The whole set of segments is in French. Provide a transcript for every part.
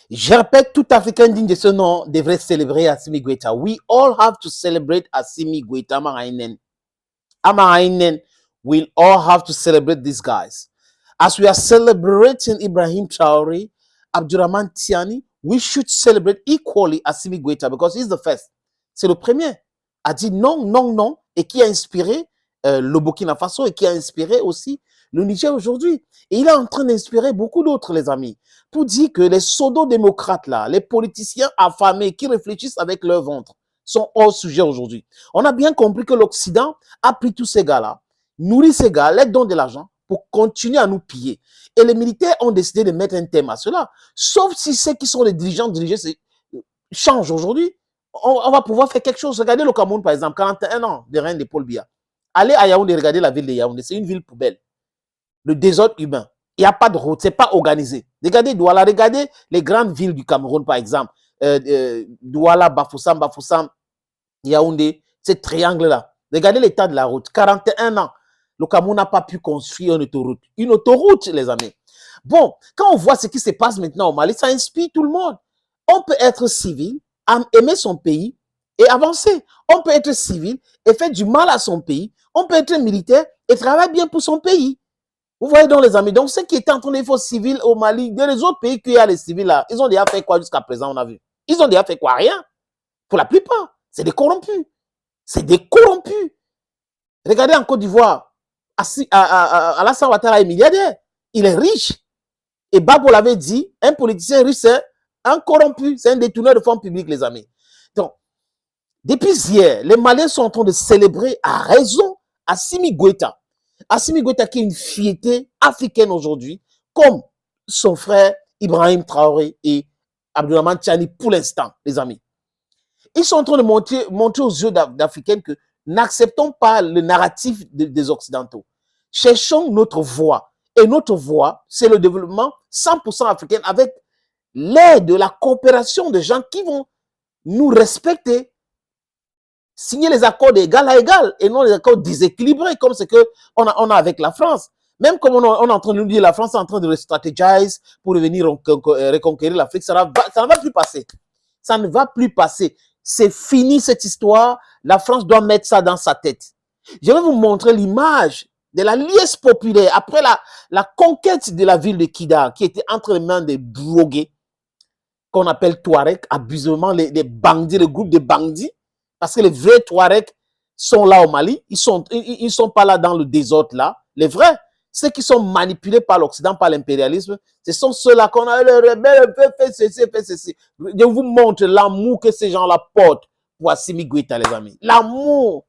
Je répète, tout Africain digne de ce nom devrait célébrer Assimi Goïta. We all have to celebrate Assimi Goïta. Amarainen, we'll all have to celebrate these guys. As we are celebrating Ibrahim Traoré, Abdurrahman Tiani, we should celebrate equally Assimi Goïta because he's the first. C'est le premier. A dit non, non, non, et qui a inspiré le Burkina Faso et qui a inspiré aussi le Niger aujourd'hui. Et il est en train d'inspirer beaucoup d'autres, les amis, pour dire que les pseudo-démocrates, là, les politiciens affamés qui réfléchissent avec leur ventre, sont hors sujet aujourd'hui. On a bien compris que l'Occident a pris tous ces gars-là, nourrit ces gars, leur donne de l'argent pour continuer à nous piller. Et les militaires ont décidé de mettre un thème à cela. Sauf si ceux qui sont les dirigeants dirigés changent aujourd'hui. On va pouvoir faire quelque chose. Regardez le Cameroun, par exemple, 41 ans de règne de Paul Biya. Allez à Yaoundé, regardez la ville de Yaoundé. C'est une ville poubelle. Le désordre humain. Il n'y a pas de route, c'est pas organisé. Regardez Douala, regardez les grandes villes du Cameroun, par exemple. Douala, Bafoussam, Yaoundé, ce triangle-là. Regardez l'état de la route. 41 ans. Le Cameroun n'a pas pu construire une autoroute. Une autoroute, les amis. Bon, quand on voit ce qui se passe maintenant au Mali, ça inspire tout le monde. On peut être civil, aimer son pays et avancer. On peut être civil et faire du mal à son pays. On peut être militaire et travailler bien pour son pays. Vous voyez donc, les amis, donc ceux qui étaient en train de faire civil au Mali, dans les autres pays qu'il y a les civils là, ils ont déjà fait quoi jusqu'à présent, on a vu? Ils ont déjà fait quoi? Rien. Pour la plupart. C'est des corrompus. C'est des corrompus. Regardez en Côte d'Ivoire, Alassane Ouattara est milliardaire. Il est riche. Et Babo l'avait dit, un politicien riche, c'est un corrompu. C'est un détourneur de fonds publics, les amis. Donc, depuis hier, les Maliens sont en train de célébrer à raison Assimi Goïta. Assimi Goïta qui est une fierté africaine aujourd'hui, comme son frère Ibrahim Traoré et Abdourahmane Tiani pour l'instant, les amis. Ils sont en train de montrer aux yeux d'Africains que n'acceptons pas le narratif des Occidentaux. Cherchons notre voie. Et notre voie, c'est le développement 100% africain avec l'aide de la coopération de gens qui vont nous respecter, signer les accords d'égal à égal et non les accords déséquilibrés comme ce qu'on a avec la France. Même comme on est en train de nous dire la France est en train de stratégiser pour venir reconquérir l'Afrique, ça ne va plus passer. Ça ne va plus passer. C'est fini cette histoire. La France doit mettre ça dans sa tête. Je vais vous montrer l'image de la liesse populaire après la conquête de la ville de Kidal qui était entre les mains des drogués qu'on appelle Touareg, abusivement les bandits, le groupe de bandits. Parce que les vrais Touaregs sont là au Mali. Ils sont pas là dans le désordre là. Les vrais, ceux qui sont manipulés par l'Occident, par l'impérialisme, ce sont ceux-là qu'on a le rebelle, fait ceci. Je vous montre l'amour que ces gens-là portent pour Assimi Goïta, les amis. L'amour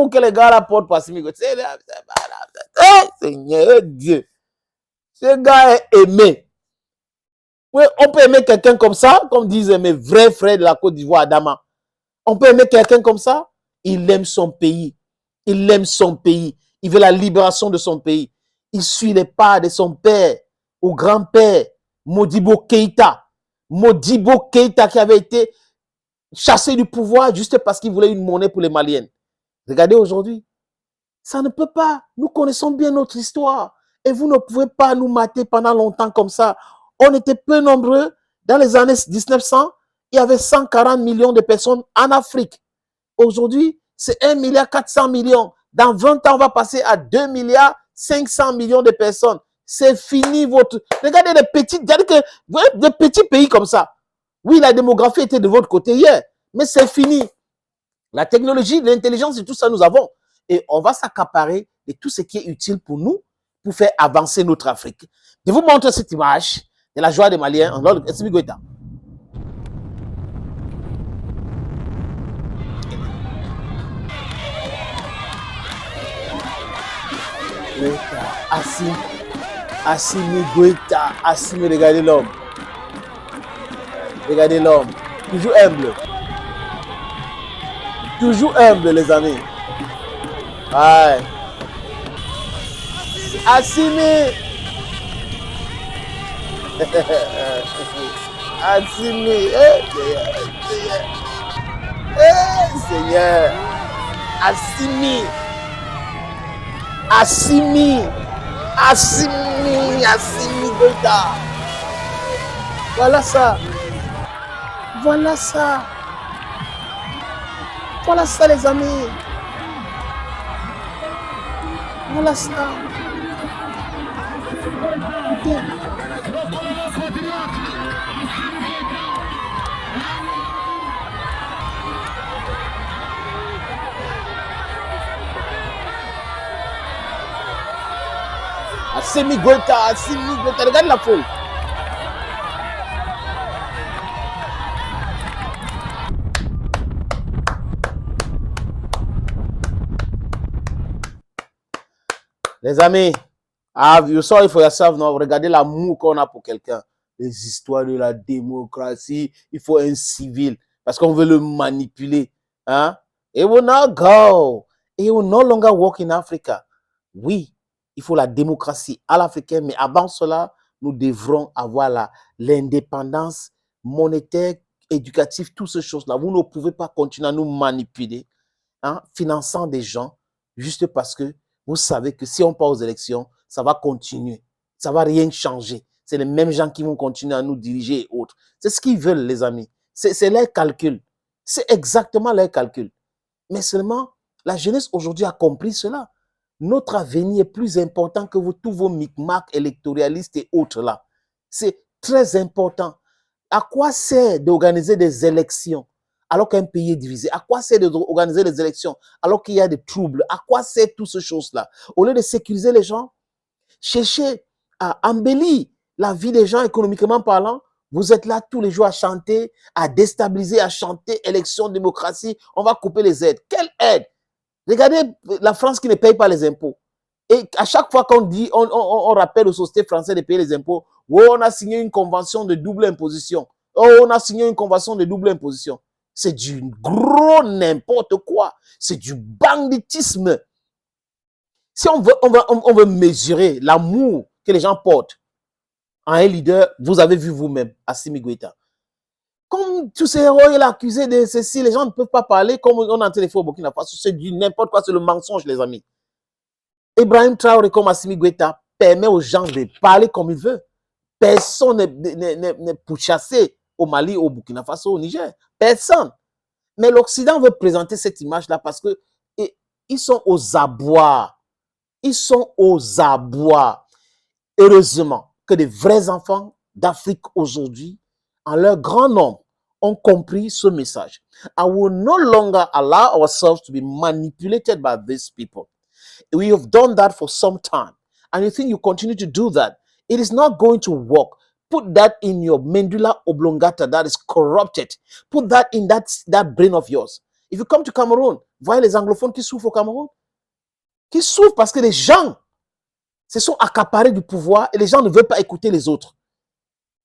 que les gars-là portent pour Assimi Goïta. Seigneur Dieu. Ce gars est aimé. Oui, on peut aimer quelqu'un comme ça, comme disent mes vrais frères de la Côte d'Ivoire, Adama. On peut aimer quelqu'un comme ça. Il aime son pays. Il aime son pays. Il veut la libération de son pays. Il suit les pas de son père, au grand-père, Modibo Keïta. Modibo Keïta qui avait été chassé du pouvoir juste parce qu'il voulait une monnaie pour les Maliennes. Regardez aujourd'hui. Ça ne peut pas. Nous connaissons bien notre histoire. Et vous ne pouvez pas nous mater pendant longtemps comme ça. On était peu nombreux. Dans les années 1900, il y avait 140 millions de personnes en Afrique. Aujourd'hui, c'est 1,4 milliard. Dans 20 ans, on va passer à 2,5 milliard de personnes. C'est fini votre... Regardez des petits pays comme ça. Oui, la démographie était de votre côté hier, mais c'est fini. La technologie, l'intelligence et tout ça, nous avons. Et on va s'accaparer de tout ce qui est utile pour nous, pour faire avancer notre Afrique. Je vous montre cette image de la joie des Maliens en l'ordre de Assimi Goïta. Assimi Goïta, Assimi, regardez l'homme. Regardez l'homme. Toujours humble. Toujours humble, les amis. Ouais. Assimi. Assimi. Seigneur. Assimi. Assimi Goïta. Voilà ça. Voilà ça. Voilà ça, les amis. Voilà ça. Écoutez. Assimi Goïta, regarde la foule. Les amis, you saw it for yourself, non? Regardez l'amour qu'on a pour quelqu'un. Les histoires de la démocratie, il faut un civil parce qu'on veut le manipuler. Hein? It will not go. It will no longer work in Africa. Oui, il faut la démocratie à l'africaine, mais avant cela, nous devrons avoir l'indépendance monétaire, éducative, toutes ces choses-là. Vous ne pouvez pas continuer à nous manipuler, hein, finançant des gens juste parce que vous savez que si on part aux élections, ça va continuer. Ça ne va rien changer. C'est les mêmes gens qui vont continuer à nous diriger et autres. C'est ce qu'ils veulent, les amis. C'est leur calcul. C'est exactement leur calcul. Mais seulement, la jeunesse aujourd'hui a compris cela. Notre avenir est plus important que tous vos micmacs électoralistes et autres là. C'est très important. À quoi sert d'organiser des élections alors qu'un pays est divisé? À quoi sert d'organiser des élections alors qu'il y a des troubles? À quoi sert toutes ces choses-là? Au lieu de sécuriser les gens, chercher à embellir la vie des gens économiquement parlant, vous êtes là tous les jours à chanter, à déstabiliser, à chanter élection, démocratie, on va couper les aides. Quelle aide? Regardez la France qui ne paye pas les impôts. Et à chaque fois qu'on dit, on rappelle aux sociétés françaises de payer les impôts, oh, on a signé une convention de double imposition. Oh, on a signé une convention de double imposition. C'est du gros n'importe quoi. C'est du banditisme. Si on veut mesurer l'amour que les gens portent à un leader, vous avez vu vous-même, Assimi Goïta. Comme tous ces héros, il a accusé de ceci, les gens ne peuvent pas parler comme on a en téléphone au Burkina Faso. C'est du n'importe quoi, c'est le mensonge, les amis. Ibrahim Traoré comme Assimi Goïta permet aux gens de parler comme ils veulent. Personne n'est pourchassé au Mali, au Burkina Faso, au Niger. Personne. Mais l'Occident veut présenter cette image-là parce que ils sont aux abois. Ils sont aux abois. Heureusement que des vrais enfants d'Afrique aujourd'hui, en leur grand nombre, ont compris ce message. I will no longer allow ourselves to be manipulated by these people. We have done that for some time. And you think you continue to do that. It is not going to work. Put that in your medulla oblongata that is corrupted. Put that in that brain of yours. If you come to Cameroon, voyez les anglophones qui souffrent au Cameroun. Qui souffrent parce que les gens se sont accaparés du pouvoir et les gens ne veulent pas écouter les autres.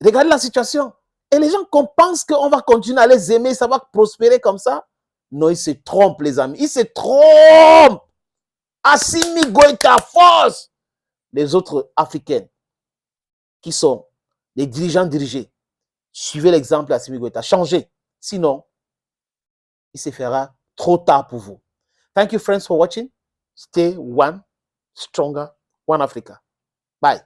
Regardez la situation. Et les gens pensent qu'on va continuer à les aimer, ça va prospérer comme ça. Non, ils se trompent, les amis. Ils se trompent. Assimi Goïta, force. Les autres Africains qui sont les dirigeants dirigés, suivez l'exemple d'Assimi Goïta. Changez. Sinon, il se fera trop tard pour vous. Thank you, friends, for watching. Stay one, stronger, one Africa. Bye.